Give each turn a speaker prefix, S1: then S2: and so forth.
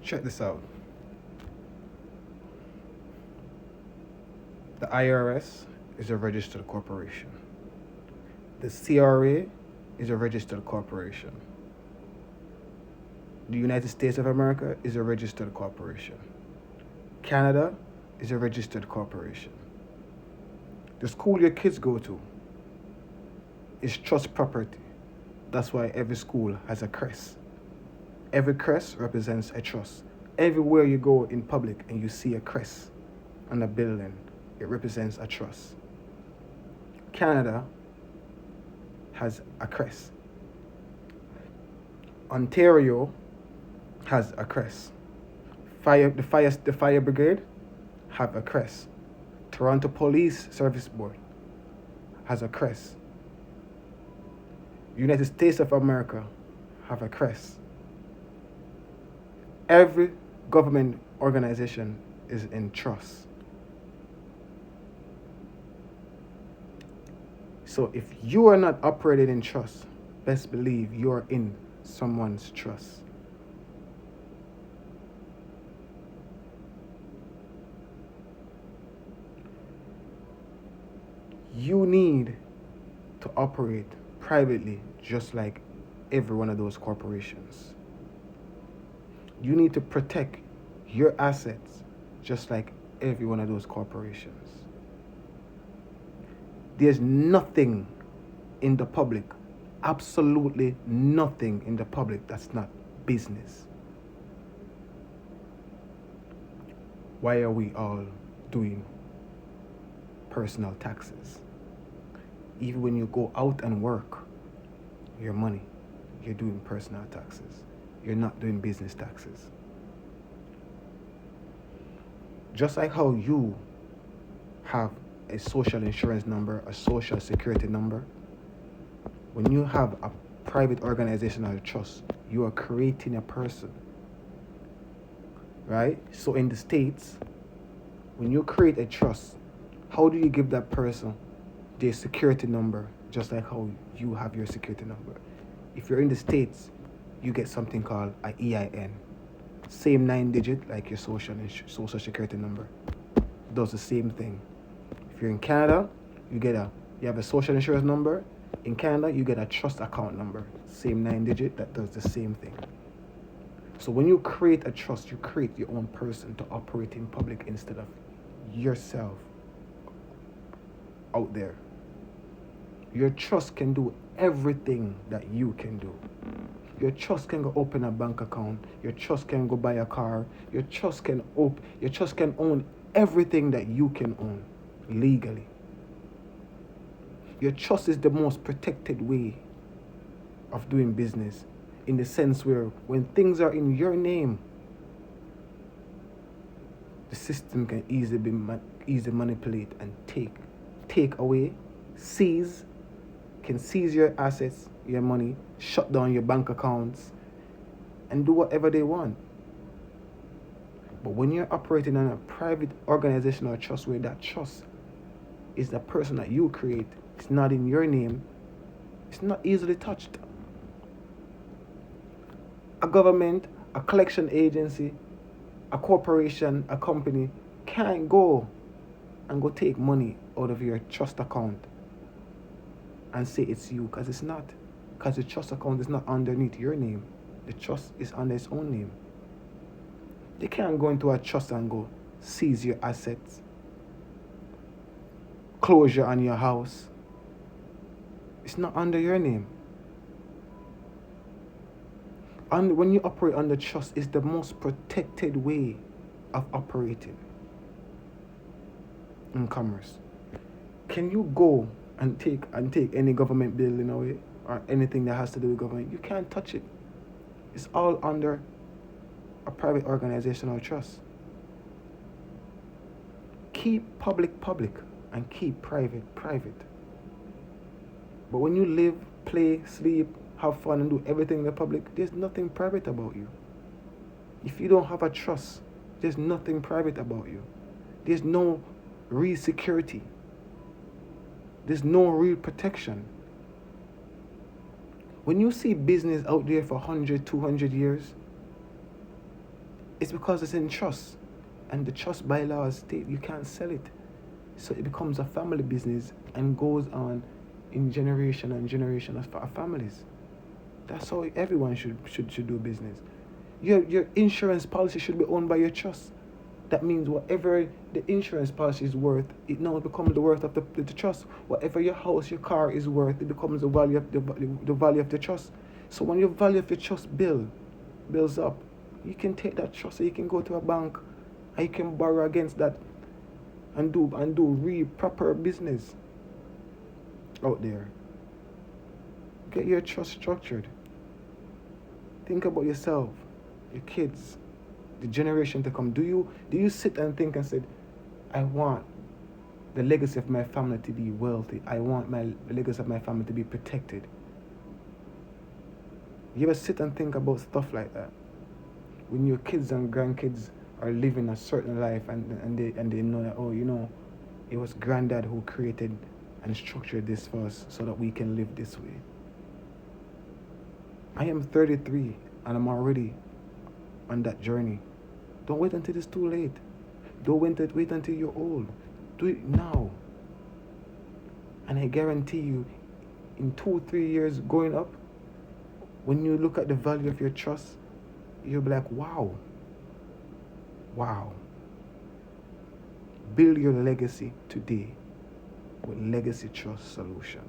S1: Check this out. The IRS is a registered corporation. The CRA is a registered corporation. The United States of America is a registered corporation. Canada is a registered corporation. The school your kids go to is trust property. That's why every school has a crest. Every crest represents a trust. Everywhere you go in public and you see a crest on a building, it represents a trust. Canada has a crest. Ontario has a crest. The fire brigade have a crest. Toronto Police Service Board has a crest. United States of America have a crest. Every government organization is in trust. So if you are not operating in trust, best believe you are in someone's trust. You need to operate privately just like every one of those corporations. You need to protect your assets just like every one of those corporations. There's nothing in the public, absolutely nothing in the public that's not business. Why are we all doing personal taxes? Even when you go out and work your money, you're doing personal taxes. You're not doing business taxes. Just like how you have a social insurance number, a social security number, when you have a private organization or a trust, you are creating a person. Right? So in the States, when you create a trust, how do you give that person their security number, just like how you have your security number? If you're in the States, you get something called an EIN. Same 9-digit like your social security number. Does the same thing. If you're in Canada, you have a social insurance number. In Canada, you get a trust account number. Same 9-digit that does the same thing. So when you create a trust, you create your own person to operate in public instead of yourself out there. Your trust can do everything that you can do. Your trust can go open a bank account. Your trust can go buy a car. Your trust can own everything that you can own legally. Your trust is the most protected way of doing business, in the sense where when things are in your name, the system can easily manipulate and take away, can seize your assets, your money, shut down your bank accounts, and do whatever they want. But when you're operating on a private organization or trust, where that trust is the person that you create, it's not in your name, it's not easily touched. A government, a collection agency, a corporation, a company can't go take money out of your trust account and say it's you, because it's not. Because the trust account is not underneath your name. The trust is under its own name. They can't go into a trust and go seize your assets, closure on your house. It's not under your name. And when you operate under trust, it's the most protected way of operating in commerce. Can you go and take any government building away or anything that has to do with government? You can't touch it. It's all under a private organization or trust. Keep public and keep private. But when you live, play, sleep, have fun and do everything in the public, there's nothing private about you. If you don't have a trust, there's nothing private about you. There's no real security. There's no real protection. When you see business out there for 100, 200 years, It's because it's in trust. And the trust bylaws state you can't sell it. So it becomes a family business and goes on in generation and generation of our families. That's how everyone should do business. Your insurance policy should be owned by your trust. That means whatever the insurance policy is worth, it now becomes the worth of the trust. Whatever your house, your car is worth, it becomes the value of the value of the trust. So when your value of your trust builds up, you can take that trust, so you can go to a bank, and you can borrow against that, and do real proper business out there. Get your trust structured. Think about yourself, your kids, the generation to come. Do you sit and think and say, I want the legacy of my family to be wealthy. I want the legacy of my family to be protected. You ever sit and think about stuff like that? When your kids and grandkids are living a certain life, and they know that, oh, it was granddad who created and structured this for us so that we can live this way. I am 33 and I'm already on that journey. Don't wait until it's too late. Don't wait until you're old. Do it now. And I guarantee you, in 2-3 years growing up, when you look at the value of your trust, you'll be like, wow. Build your legacy today with Legacy Trust Solution.